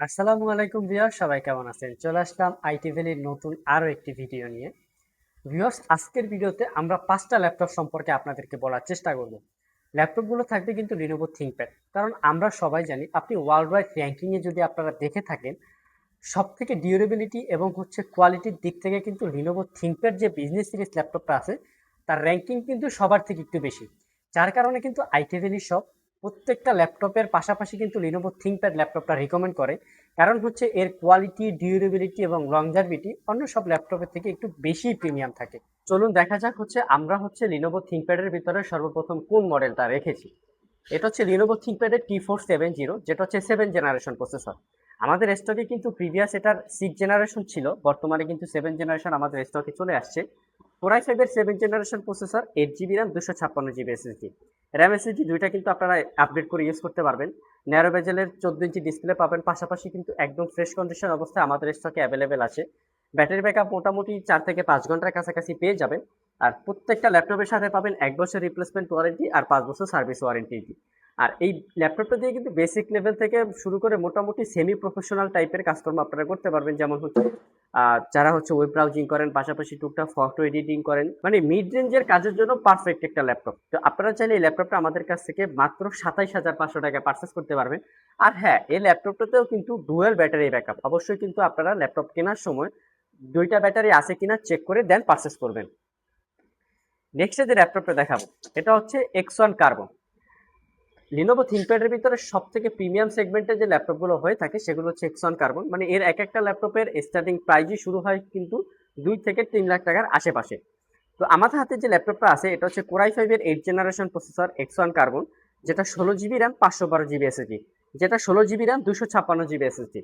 আসসালামু আলাইকুম ভিউয়ার্স, সবাই কেমন আছেন? চলে আসলাম আইটি ভ্যালির নতুন আরো একটি ভিডিও নিয়ে। ভিউয়ার্স, আজকের ভিডিওতে আমরা 5টা ল্যাপটপ সম্পর্কে আপনাদেরকে বলার চেষ্টা করব। ল্যাপটপগুলো থাকবে কিন্তু Lenovo ThinkPad। কারণ আমরা সবাই জানি, আপনি ওয়ার্ল্ড ওয়াইড র্যাঙ্কিং এ যদি আপনারা দেখে থাকেন, সবথেকে ডিউরেবিলিটি এবং কোয়ালিটির দিক থেকে কিন্তু Lenovo ThinkPad যে বিজনেস সিরিজ ল্যাপটপটা আছে, তার র্যাঙ্কিং কিন্তু সবার থেকে একটু বেশি। যার কারণে কিন্তু আইটি ভ্যালি সব প্রত্যেকটা ল্যাপটপের পাশাপাশি কিন্তু Lenovo ThinkPad ল্যাপটপটা রিকমেন্ড করে। কারণ এর কোয়ালিটি, ডিউরেবিলিটি এবং লংজারভিটি অন্য সব ল্যাপটপের থেকে একটু বেশি প্রিমিয়াম থাকে। চলুন দেখা যাক আমরা Lenovo ThinkPad এর ভিতরে সর্বপ্রথম কোন মডেলটা রেখেছি। এটা Lenovo ThinkPad এর T470, যেটা 7 জেনারেশন প্রসেসর। আমাদের স্টকে কিন্তু প্রিভিয়াস এটার 6 জেনারেশন ছিল, বর্তমানে কিন্তু 7 জেনারেশন আমাদের স্টকে চলে আসছে। Core i5 এর 7 generation processor, 8GB RAM, 256GB SSD। RAM SSD দুইটা কিন্তু আপনারা আপডেট করে ইউজ করতে পারবেন। ন্যারো বেজেলের 14 ইঞ্চি ডিসপ্লে পাবেন, পাশাপাশি কিন্তু একদম ফ্রেশ কন্ডিশন অবস্থায় আমাদের স্টকে অ্যাভেলেবেল আছে। ব্যাটারি ব্যাকআপ মোটামুটি 4 থেকে 5 ঘন্টার কাছাকাছি পেয়ে যাবেন। আর প্রত্যেকটা ল্যাপটপের সাথে পাবেন 1 বছর রিপ্লেসমেন্ট ওয়ারেন্টি আর 5 বছর সার্ভিস ওয়ারেন্টি। আর এই ল্যাপটপটা দিয়ে কিন্তু বেসিক লেভেল থেকে শুরু করে মোটামুটি সেমি প্রফেশনাল টাইপের কাজকর্ম আপনারা করতে পারবেন। যেমন যারা ওয়েব ব্রাউজিং করেন, পাশাপাশি টুকটাক ফটো এডিটিং করেন, মানে মিড রেঞ্জের কাজের জন্য পারফেক্ট একটা ল্যাপটপ। তো আপনারা চাইলে এই ল্যাপটপটা আমাদের কাছ থেকে মাত্র 27,500 টাকায় পারচেস করতে পারবেন। আর হ্যাঁ, এই ল্যাপটপটাতেও কিন্তু ডুয়েল ব্যাটারি ব্যাকআপ। অবশ্যই কিন্তু আপনারা ল্যাপটপ কেনার সময় দুইটা ব্যাটারি আছে কিনা চেক করে দেন পারচেস করবেন। নেক্সট যে ল্যাপটপটা দেখাবো, এটা X1 কার্বন। Lenovo ThinkPad এর ভিতরে সবথেকে প্রিমিয়াম সেগমেন্টে যে ল্যাপটপগুলো হয়ে থাকে সেগুলো X1 কার্বন। মানে এর এক একটা ল্যাপটপের স্টার্টিং প্রাইসই শুরু হয় কিন্তু 2 থেকে 3 লাখ টাকার আশেপাশে। তো আমাদের হাতে যে ল্যাপটপটা আছে এটা Core i5 এর 8 জেনারেশন প্রসেসর, X1 কার্বন, যেটা 16GB RAM, 512GB SSD, যেটা 16GB RAM, 256GB SSD।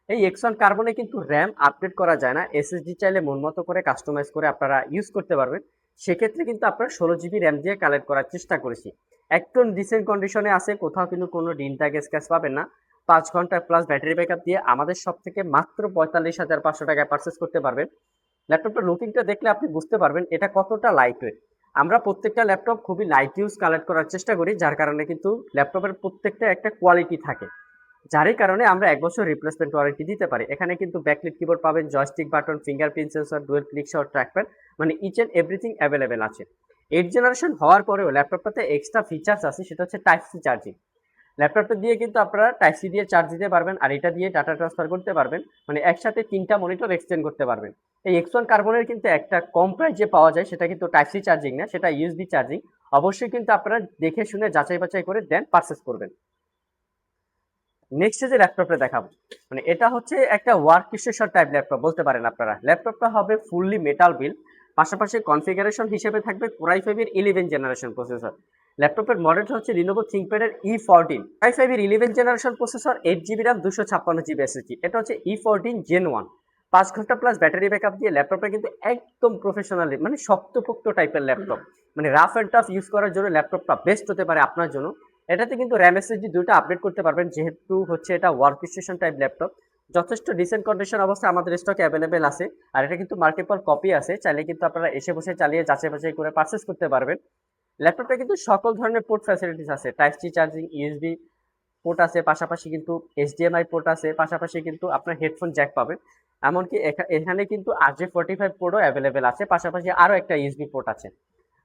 এই X1 কার্বনে কিন্তু র্যাম আপডেট করা যায় না, এসএসডি চাইলে মন মতো করে কাস্টমাইজ করে আপনারা ইউজ করতে পারবেন। সেক্ষেত্রে কিন্তু আপনারা 16GB RAM দিয়ে কালেক্ট করার চেষ্টা করেছি। একদম ডিসেন্ট কন্ডিশনে আছে, কোথাও কিন্তু কোনো ডিন ট্যাগ স্ক্র্যাচ পাবেন না। 5 ঘন্টা প্লাস ব্যাটারি ব্যাকআপ দিয়ে আমাদের সব থেকে মাত্র 45,500 টাকায় পারচেস করতে পারবেন। ল্যাপটপটার লুকিংটা দেখলে আপনি বুঝতে পারবেন এটা কতটা লাইট ওয়েট। আমরা প্রত্যেকটা ল্যাপটপ খুবই লাইট ইউজ কালেক্ট করার চেষ্টা করি, যার কারণে কিন্তু ল্যাপটপের প্রত্যেকটা একটা কোয়ালিটি থাকে, যারই কারণে আমরা 1 বছর রিপ্লেসমেন্ট ওয়ারেন্টি দিতে পারি। এখানে কিন্তু ব্যাকলিট কিবোর্ড পাবেন, joystick button, fingerprint sensor, dual click shot trackpad, মানে ইচ এন্ড এভরিথিং অ্যাভেলেবেল আছে। 8 জেনারেশন হওয়ার পরেও ল্যাপটপটাতে এক্সট্রা ফিচার্স আছে, সেটা টাইপ সি চার্জিং। ল্যাপটপটা দিয়ে কিন্তু আপনারা টাইপ সি দিয়ে চার্জ দিতে পারবেন, আর এটা দিয়ে ডাটা ট্রান্সফার করতে পারবেন, মানে একসাথে 3টা মনিটর এক্সটেন্ড করতে পারবেন। এই X1 কার্বনের কিন্তু একটা কম প্রাইসে পাওয়া যায়, সেটা কিন্তু টাইপ সি চার্জিং না, সেটা ইউএসবি চার্জিং। অবশ্যই কিন্তু আপনারা দেখে শুনে যাচাই বাছাই করে দেন পারচেস করবেন। নেক্সট যে ল্যাপটপটা দেখাবো, মানে এটা একটা ওয়ার্ক স্টেশন টাইপ ল্যাপটপ বলতে পারেন আপনারা। ল্যাপটপটা হবে ফুললি মেটাল বিল্ড, পাশাপাশি কনফিগারেশন হিসেবে থাকবে Core i5 এর 11 জেনারেশন প্রসেসর। ল্যাপটপের মডেলটা Lenovo ThinkPad এর E14। Core i5 এর 11 generation processor, 8GB RAM, 256GB SSD। এটা E14 Gen 1। 5 ঘন্টা প্লাস ব্যাটারি ব্যাকআপ দিয়ে ল্যাপটপটা কিন্তু একদম প্রফেশনাল, মানে শক্তপোক্ত টাইপের ল্যাপটপ। মানে রাফ অ্যান্ড টাফ ইউজ করার জন্য ল্যাপটপটা বেস্ট হতে পারে আপনার জন্য। এটাতে কিন্তু র্যাম এসএসডি দুটো আপডেট করতে পারবেন, যেহেতু এটা ওয়ার্ক স্টেশন টাইপ ল্যাপটপ। যথেষ্ট ডিসেন্ট কন্ডিশন অবস্থায় আমাদের স্টকে অ্যাভেলেবেল আছে। আর এটা কিন্তু মাল্টিপল কপি আছে, চাইলে কিন্তু আপনারা এসে বসে চালিয়ে যাচাই বাছাই করে পারচেস করতে পারবেন। ল্যাপটপটা কিন্তু সকল ধরনের পোর্ট ফ্যাসিলিটিস আছে, type C charging, USB port আছে, পাশাপাশি কিন্তু এইচডিএমআই পোর্ট আছে, পাশাপাশি কিন্তু আপনার হেডফোন জ্যাক পাবেন। এমনকি এখানে কিন্তু RJ45 পোর্টও অ্যাভেলেবেল আছে, পাশাপাশি আরও একটা ইউএসবি পোর্ট আছে।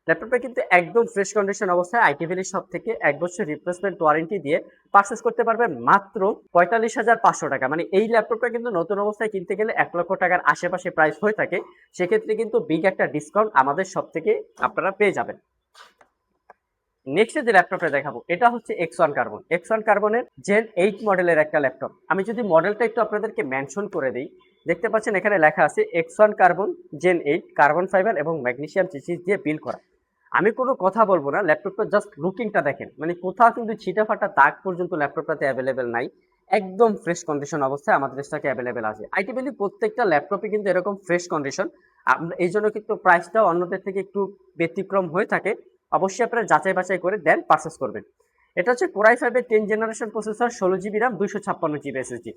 ল্যাপটপটা কিন্তু একদম ফ্রেশ কন্ডিশন অবস্থায় আইটি ভ্যালি শপ থেকে 1 বছর রিপ্লেসমেন্ট ওয়ারেন্টি দিয়ে পারচেস করতে পারবেন মাত্র 45,500 টাকা। মানে এই ল্যাপটপটা কিন্তু নতুন অবস্থায় কিনতে গেলে 1 লক্ষ টাকার আশেপাশে প্রাইস হয়ে থাকে। সেক্ষেত্রে কিন্তু বিগ একটা ডিসকাউন্ট আমাদের শপ থেকে আপনারা পেয়ে যাবেন। নেক্সট যে ল্যাপটপটা দেখাবো, এটা X1 কার্বন। X1 কার্বনের Gen 8 মডেলের একটা ল্যাপটপ। আমি যদি মডেলটা একটু আপনাদেরকে মেনশন করে দিই, দেখতে পাচ্ছেন এখানে লেখা আছে X1 carbon Gen 8, carbon fibre এবং ম্যাগনেসিয়াম চিসিস দিয়ে বিল্ড করা। আমি কোনো কথা বলবো না, ল্যাপটপটা জাস্ট লুকিংটা দেখেন, মানে কোথাও কিন্তু ছিটা ফাটা দাগ পর্যন্ত ল্যাপটপটাতে অ্যাভেলেবেল নাই। একদম ফ্রেশ কন্ডিশন অবস্থায় আমাদের স্টকে অ্যাভেলেবেল আছে। আইটি ভ্যালি প্রত্যেকটা ল্যাপটপে কিন্তু এরকম ফ্রেশ কন্ডিশন। এই জন্য কিন্তু প্রাইসটাও অন্যদের থেকে একটু ব্যতিক্রম হয়ে থাকে। অবশ্যই আপনারা যাচাই বাছাই করে দেন পারচেস করবেন। এটা Core i5 এর 10 generation processor, 16GB RAM, 256GB SSD।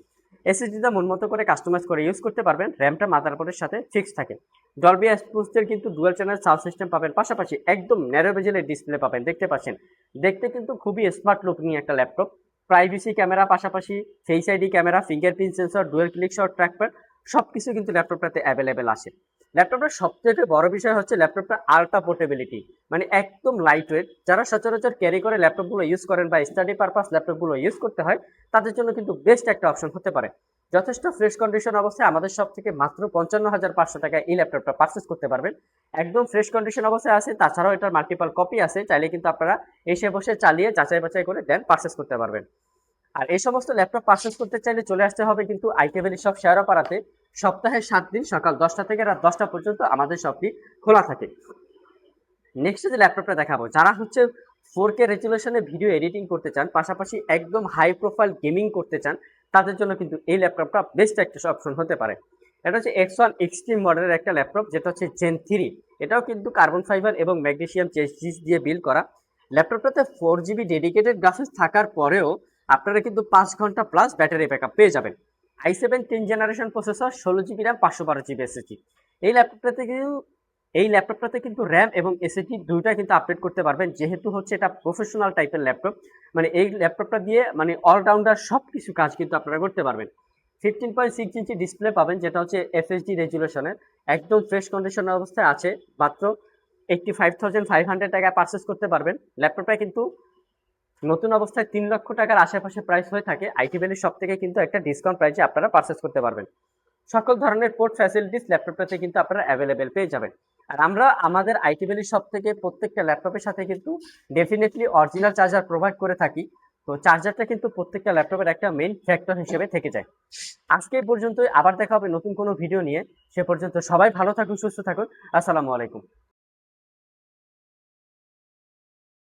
এসএসডিটা মন মতো করে কাস্টমাইজ করে ইউজ করতে পারবেন। র্যামটা মাদারবোর্ডের সাথে ফিক্স থাকে। ডলবি অ্যাটমসের কিন্তু ডুয়াল চ্যানেল সাউন্ড সিস্টেম পাবেন, পাশাপাশি একদম ন্যারো বেজেলের ডিসপ্লে পাবেন। দেখতে পাচ্ছেন, দেখতে কিন্তু খুবই স্মার্ট লুক নিয়ে একটা ল্যাপটপ। প্রাইভেসি ক্যামেরা, পাশাপাশি face ID camera, fingerprint sensor, dual click shot trackpad সবকিছু কিন্তু ল্যাপটপটাতে অ্যাভেলেবেল আসে। ল্যাপটপটার সবথেকে বড় বিষয় হচ্ছে ল্যাপটপটা আল্ট্রা পোর্টেবিলিটি, মানে একদম লাইট ওয়েট। যারা সচরাচর ক্যারি করে ল্যাপটপগুলো ইউজ করেন বা স্টাডি পারপাস ল্যাপটপগুলো ইউজ করতে হয়, তাদের জন্য কিন্তু বেস্ট একটা অপশন হতে পারে। যথেষ্ট ফ্রেশ কন্ডিশন অবস্থায় আমাদের সব থেকে মাত্র 55,500 টাকায় এই ল্যাপটপটা পারচেস করতে পারবেন। একদম ফ্রেশ কন্ডিশন অবস্থায় আছে, তাছাড়াও এটার মাল্টিপল কপি আছে, চাইলে কিন্তু আপনারা এসে বসে চালিয়ে যাচাই বাছাই করে দেন পারচেস করতে পারবেন। আর এই সমস্ত ল্যাপটপ পারচেস করতে চাইলে চলে আসতে হবে কিন্তু আইটি ভ্যালি শপ শেয়ারপাড়াতে। সপ্তাহে 7 দিন সকাল 10টা থেকে রাত 10টা পর্যন্ত আমাদের শপটি খোলা থাকে। নেক্সট যে ল্যাপটপটা দেখাবো, যারা হচ্ছে 4K রেজুলেশনে ভিডিও এডিটিং করতে চান, পাশাপাশি একদম হাই প্রোফাইল গেমিং করতে চান, তাদের জন্য কিন্তু এই ল্যাপটপটা বেস্ট একটা অপশন হতে পারে। এটা হচ্ছে X1 এক্সট্রিম মডেলের একটা ল্যাপটপ, যেটা হচ্ছে জেন 3। এটাও কিন্তু কার্বন ফাইবার এবং ম্যাগনেসিয়াম চেসিস দিয়ে বিল্ড করা। ল্যাপটপটাতে 4GB ডেডিকেটেড গ্রাফিক্স থাকার পরেও আপনারা কিন্তু 5 ঘন্টা প্লাস ব্যাটারি ব্যাকআপ পেয়ে যাবেন। i7 10 generation processor, 16GB RAM, 512GB SSD. এই ল্যাপটপটাতে কিন্তু র্যাম এবং এসএসডি দুইটা কিন্তু আপডেট করতে পারবেন, যেহেতু হচ্ছে এটা প্রফেশনাল টাইপের ল্যাপটপ। মানে এই ল্যাপটপটা দিয়ে মানে অলরাউন্ডার সব কিছু কাজ কিন্তু আপনারা করতে পারবেন। 15.6 ইঞ্চি ডিসপ্লে পাবেন, যেটা হচ্ছে এফএসডি রেজুলেশনের, একদম ফ্রেশ কন্ডিশনের অবস্থায় আছে। মাত্র 85,500 টাকায় পারচেস করতে পারবেন। ল্যাপটপটা কিন্তু নতুন অবস্থায় 3 লক্ষ টাকার আশেপাশে প্রাইস হয়ে থাকে। আইটি ভ্যালি সব থেকে কিন্তু একটা ডিসকাউন্ট প্রাইসে আপনারা পারচেস করতে পারবেন। সকল ধরনের পোর্ট ফ্যাসিলিটিস ল্যাপটপটাতে কিন্তু আপনারা অ্যাভেলেবেল পেয়ে যাবেন। আর আমরা আমাদের আইটি ভ্যালি শপ থেকে প্রত্যেকটা ল্যাপটপের সাথে কিন্তু ডেফিনেটলি অরিজিনাল চার্জার প্রোভাইড করে থাকি। তো চার্জারটা কিন্তু প্রত্যেকটা ল্যাপটপের একটা মেইন ফ্যাক্টর হিসেবে থেকে যায়। আজকে এই পর্যন্তই, আবার দেখা হবে নতুন কোনো ভিডিও নিয়ে। সে পর্যন্ত সবাই ভালো থাকুন, সুস্থ থাকুন। আসসালামু আলাইকুম।